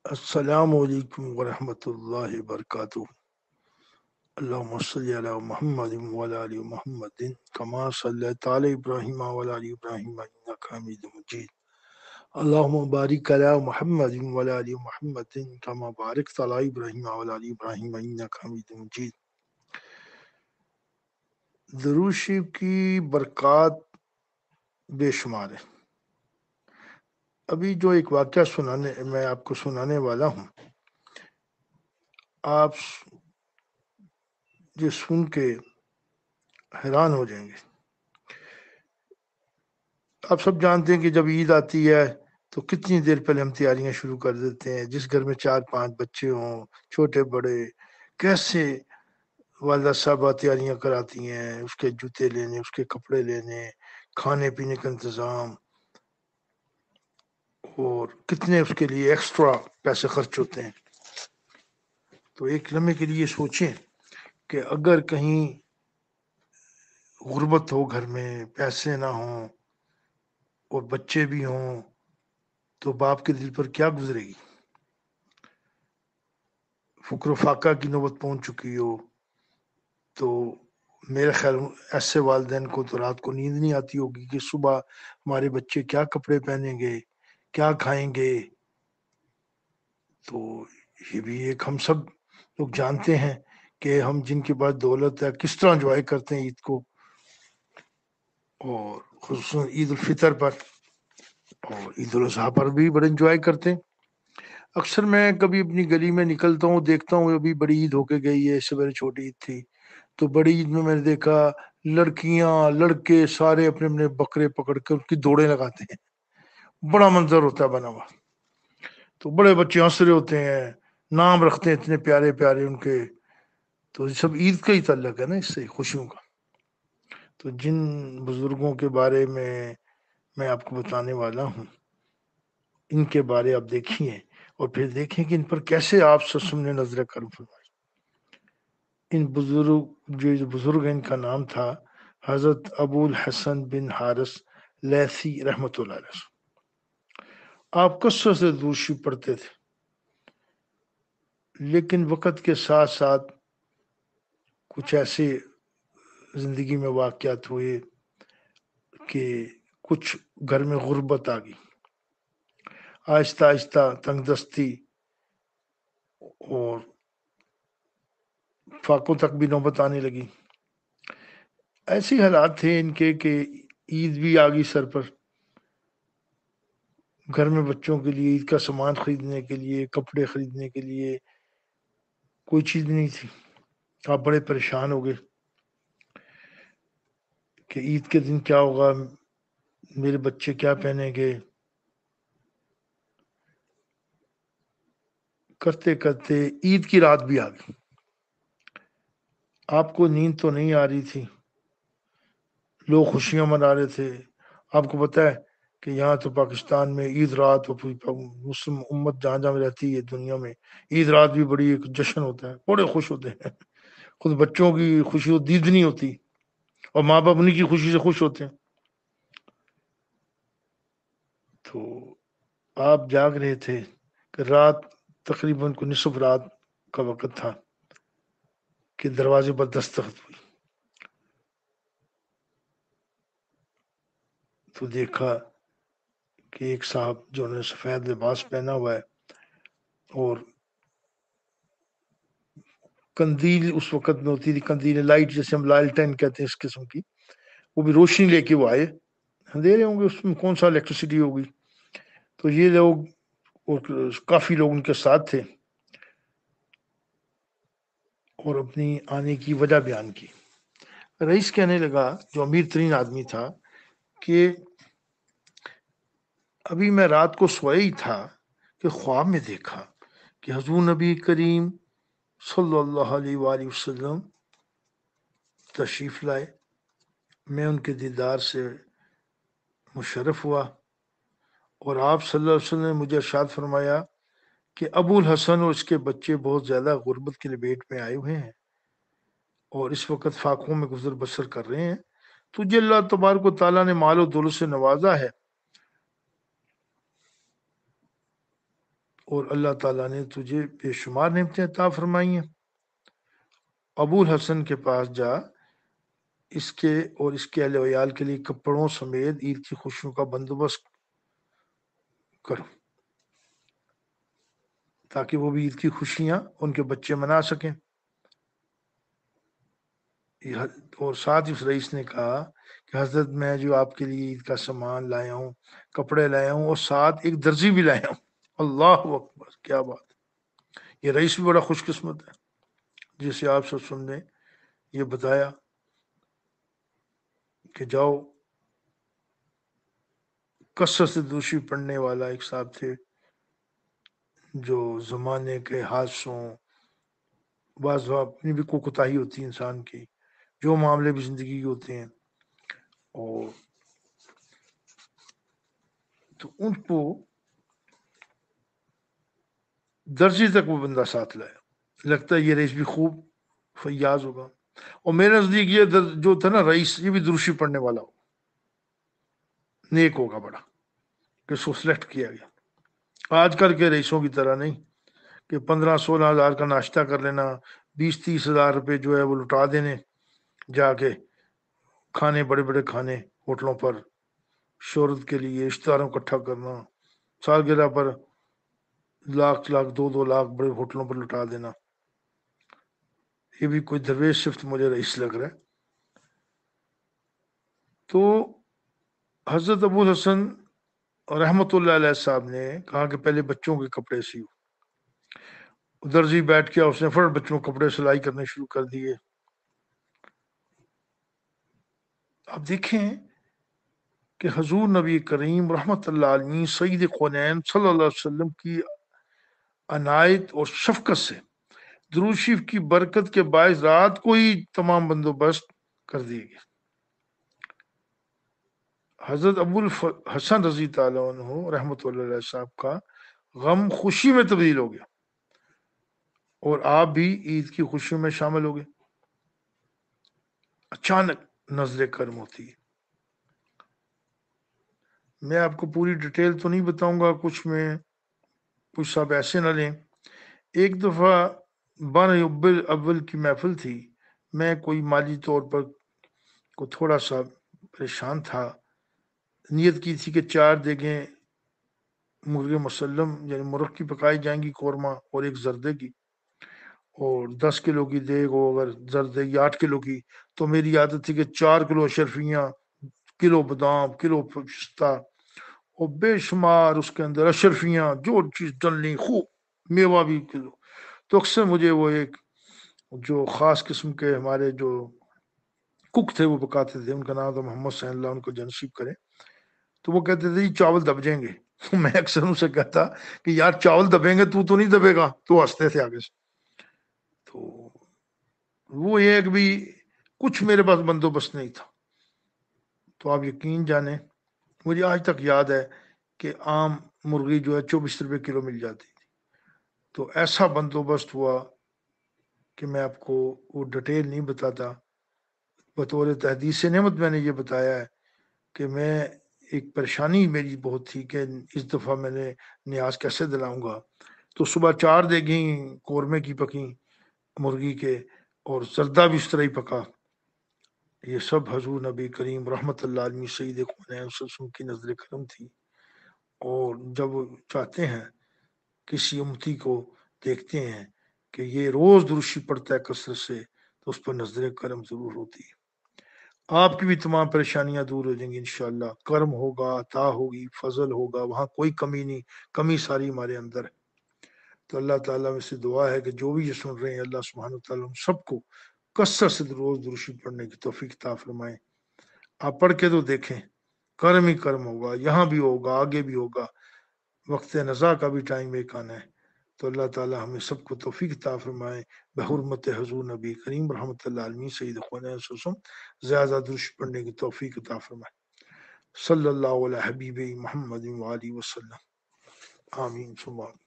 السلام علیکم ورحمۃ اللہ وبرکاتہ۔ اللہم صلی علی محمد وعلی آل محمد کما صلیت علی ابراہیم وعلی آل ابراہیم انک حمید مجید۔ اللہم بارک علی محمد وعلی آل محمد کما بارکت علی ابراہیم وعلی آل ابراہیم انک حمید مجید۔ درود شریف کی برکات بے شمار ہے۔ ابھی جو ایک واقعہ میں آپ کو سنانے والا ہوں، آپ جو سن کے حیران ہو جائیں گے۔ آپ سب جانتے ہیں کہ جب عید آتی ہے تو کتنی دیر پہلے ہم تیاریاں شروع کر دیتے ہیں۔ جس گھر میں 4-5 بچے ہوں، چھوٹے بڑے، کیسے والدہ صاحبہ تیاریاں کراتی ہیں، اس کے جوتے لینے، اس کے کپڑے لینے، کھانے پینے کا انتظام، اور کتنے اس کے لیے ایکسٹرا پیسے خرچ ہوتے ہیں۔ تو ایک لمحے کے لیے سوچیں کہ اگر کہیں غربت ہو، گھر میں پیسے نہ ہوں اور بچے بھی ہوں، تو باپ کے دل پر کیا گزرے گی؟ فقر و فاقہ کی نوبت پہنچ چکی ہو تو میرے خیال ایسے والدین کو تو رات کو نیند نہیں آتی ہوگی کہ صبح ہمارے بچے کیا کپڑے پہنیں گے، کیا کھائیں گے۔ تو یہ بھی ایک ہم سب لوگ جانتے ہیں کہ ہم جن کے پاس دولت ہے کس طرح انجوائے کرتے ہیں عید کو، اور خصوصاً عید الفطر پر اور عید الاضحیٰ پر بھی بڑے انجوائے کرتے ہیں۔ اکثر میں کبھی اپنی گلی میں نکلتا ہوں، دیکھتا ہوں ابھی بڑی عید ہو کے گئی ہے، اس سے پہلے چھوٹی عید تھی، تو بڑی عید میں نے دیکھا لڑکیاں لڑکے سارے اپنے اپنے بکرے پکڑ کر ان کی دوڑیں لگاتے ہیں۔ بڑا منظر ہوتا ہے بنا ہوا۔ تو بڑے بچے ہنس رہے ہوتے ہیں، نام رکھتے ہیں اتنے پیارے پیارے ان کے۔ تو یہ سب عید کا ہی تعلق ہے نا، اس سے خوشیوں کا۔ تو جن بزرگوں کے بارے میں آپ کو بتانے والا ہوں، ان کے بارے آپ دیکھیے اور پھر دیکھیں کہ ان پر کیسے آپ سسم نے نظر کرم فرمائی۔ ان بزرگ ان کا نام تھا حضرت ابو الحسن بن حارث لیثی رحمۃ اللہ علیہ۔ آپ کثرت سے درود شریف پڑھتے تھے، لیکن وقت کے ساتھ ساتھ کچھ ایسے زندگی میں واقعات ہوئے کہ کچھ گھر میں غربت آ گئی، آہستہ آہستہ تنگ دستی اور فاقوں تک بھی نوبت آنے لگی۔ ایسے حالات تھے ان کے کہ عید بھی آ گئی سر پر، گھر میں بچوں کے لیے عید کا سامان خریدنے کے لیے، کپڑے خریدنے کے لیے کوئی چیز نہیں تھی۔ آپ بڑے پریشان ہو گئے کہ عید کے دن کیا ہوگا، میرے بچے کیا پہنیں گے۔ کرتے کرتے عید کی رات بھی آ گئی۔ آپ کو نیند تو نہیں آ رہی تھی، لوگ خوشیاں منا رہے تھے۔ آپ کو پتہ ہے کہ یہاں تو پاکستان میں عید رات، مسلم امت جہاں جہاں رہتی ہے دنیا میں، عید رات بھی بڑی ایک جشن ہوتا ہے، بڑے خوش ہوتے ہیں۔ خود بچوں کی خوشی دید نہیں ہوتی اور ماں باپ انہیں کی خوشی سے خوش ہوتے ہیں۔ تو آپ جاگ رہے تھے کہ رات تقریباً کو نصف رات کا وقت تھا کہ دروازے پر دستخط ہوئی۔ تو دیکھا کہ ایک صاحب جو نے سفید لباس پہنا ہوا ہے اور قندیل اس وقت میں ہوتی تھی، قندیل لائٹ جیسے ہم لالٹین کہتے ہیں اس قسم کی، وہ بھی روشنی لے کے وہ آئے۔ اندھیرے ہوں گے، اس میں کون سا الیکٹریسٹی ہوگی۔ تو یہ لوگ اور کافی لوگ ان کے ساتھ تھے اور اپنی آنے کی وجہ بیان کی۔ رئیس کہنے لگا، جو امیر ترین آدمی تھا، کہ ابھی میں رات کو سویا ہی تھا کہ خواب میں دیکھا کہ حضور نبی کریم صلی اللہ علیہ وآلہ وسلم تشریف لائے، میں ان کے دیدار سے مشرف ہوا، اور آپ صلی اللہ علیہ وسلم نے مجھے ارشاد فرمایا کہ ابو الحسن اور اس کے بچے بہت زیادہ غربت کی لپیٹ میں آئے ہوئے ہیں اور اس وقت فاقوں میں گزر بسر کر رہے ہیں۔ تجھے اللہ تبارک و تعالیٰ نے مال و دولت سے نوازا ہے، اور اللہ تعالیٰ نے تجھے بے شمار نعمتیں عطا فرمائی ہیں۔ ابو الحسن کے پاس جا، اس کے اور اس کے اہل ویال کے لیے کپڑوں سمیت عید کی خوشیوں کا بندوبست کرو، تاکہ وہ بھی عید کی خوشیاں ان کے بچے منا سکیں۔ اور ساتھ ہی اس رئیس نے کہا کہ حضرت میں جو آپ کے لیے عید کا سامان لایا ہوں، کپڑے لایا ہوں، اور ساتھ ایک درزی بھی لایا ہوں۔ اللہ اکبر، کیا بات ہے! یہ رئیس بھی بڑا خوش قسمت ہے جسے آپ سب سن نے یہ بتایا کہ جاؤ۔ کثرت سے دوشی پڑھنے والا ایک صاحب تھے جو زمانے کے حادثوں، بعض اپنی بھی کوتاہی ہوتی ہے انسان کی، جو معاملے بھی زندگی کے ہوتے ہیں، اور تو ان کو درجے تک وہ بندہ ساتھ لایا۔ لگتا ہے یہ رئیس بھی خوب فیاض ہوگا، اور میرے نزدیک یہ جو تھا نا رئیس، یہ بھی دروشی پڑھنے والا ہو، نیک ہوگا بڑا، کہ اس کو سلیکٹ کیا گیا۔ آج کل کے رئیسوں کی طرح نہیں کہ 15-16 ہزار کا ناشتہ کر لینا، 20-30 ہزار روپے جو ہے وہ لٹا دینے جا کے کھانے، بڑے بڑے کھانے ہوٹلوں پر، شہرت کے لیے رشتہ داروں کو اکٹھا کرنا، سالگرہ پر لاکھ 2-2 لاکھ بڑے ہوٹلوں پر لٹا دینا۔ یہ بھی کوئی درویش صفت مجھے رئیس لگ رہا ہے۔ تو حضرت ابو الحسن رحمۃ اللہ علیہ صاحب نے کہا کہ پہلے بچوں کے کپڑے سیو۔ درزی بیٹھ کے اس نے فٹ بچوں کو کپڑے سلائی کرنے شروع کر دیے۔ آپ دیکھیں کہ حضور نبی کریم رحمۃ اللہ علیہ سید کونین صلی اللہ علیہ وسلم کی عنایت اور شفقت سے درود شریف کی برکت کے باعث رات کو ہی تمام بندوبست کر دیے گئے۔ حضرت ابو الحسن رضی تعالیٰ عنہ رحمۃ اللہ علیہ صاحب کا غم خوشی میں تبدیل ہو گیا، اور آپ بھی عید کی خوشیوں میں شامل ہو گئے۔ اچانک نظر کرم ہوتی ہے۔ میں آپ کو پوری ڈیٹیل تو نہیں بتاؤں گا، کچھ سب ایسے نہ لیں۔ ایک دفعہ 12 اول کی محفل تھی، میں کوئی مالی طور پر تھوڑا سا پریشان تھا۔ نیت کی تھی کہ 4 دیگیں مرغ مسلم یعنی مرغ کی پکائی جائیں گی، قورمہ، اور ایک زردے کی، اور 10 کلو کی دیگ ہو اگر زردے کی، 8 کلو کی، تو میری عادت تھی کہ 4 کلو اشرفیاں، کلو بادام، کلو پستہ، اور بے شمار اس کے اندر اشرفیاں، جو چیز ڈلنی خوب، میوہ بھی کلو۔ تو اکثر مجھے وہ ایک جو خاص قسم کے ہمارے جو کک تھے وہ پکاتے تھے، ان کا نام تھا محمد صلی اللہ، ان کو جنصیب کرے، تو وہ کہتے تھے جی چاول دب جائیں گے۔ تو میں اکثر ان سے کہتا کہ یار چاول دبیں گے، تو نہیں دبے گا، تو ہنستے تھے آگے سے۔ تو وہ ایک بھی کچھ میرے پاس بندوبست نہیں تھا۔ تو آپ یقین جانیں، مجھے آج تک یاد ہے کہ عام مرغی جو ہے 24 روپے کلو مل جاتی تھی۔ تو ایسا بندوبست ہوا کہ میں آپ کو وہ ڈیٹیل نہیں بتاتا۔ بطور تحدیث نعمت میں نے یہ بتایا ہے کہ میں ایک پریشانی میری بہت تھی کہ اس دفعہ میں نے نیاز کیسے دلاؤں گا۔ تو صبح 4 دیگیں قورمے کی پکیں مرغی کے، اور زردہ بھی اس طرح ہی پکا۔ یہ سب حضور نبی کریم رحمت اللہ علیہ سید کونین وسلم کی نظر کرم تھی۔ اور جب وہ چاہتے ہیں کسی امتی کو دیکھتے ہیں کہ یہ روز درشی پڑتا ہے کثرت سے، تو اس پر نظر کرم ضرور ہوتی ہے۔ آپ کی بھی تمام پریشانیاں دور ہو جائیں گی انشاءاللہ۔ کرم ہوگا، عطا ہوگی، فضل ہوگا، وہاں کوئی کمی نہیں، کمی ساری ہمارے اندر ہے۔ تو اللہ تعالیٰ میں سے دعا ہے کہ جو بھی یہ سن رہے ہیں، اللہ سبحانہ وتعالیٰ ہم سب کو کثرت سے روز درشی پڑھنے کی توفیق عطا فرمائے۔ آپ پڑھ کے تو دیکھیں، کرم ہی کرم ہوگا، یہاں بھی ہوگا، آگے بھی ہوگا۔ وقت نزا کا بھی ٹائم ایک آنا ہے۔ تو اللہ تعالیٰ ہمیں سب کو توفیق عطا فرمائے بحرمت حضور نبی کریم رحمت اللہ علیہ سید کونین وسلم، زیادہ درشی پڑھنے کی توفیق عطا فرمائے۔ صلی اللہ علیہ حبیب محمد وآلہ وسلم، آمین ثم آمین۔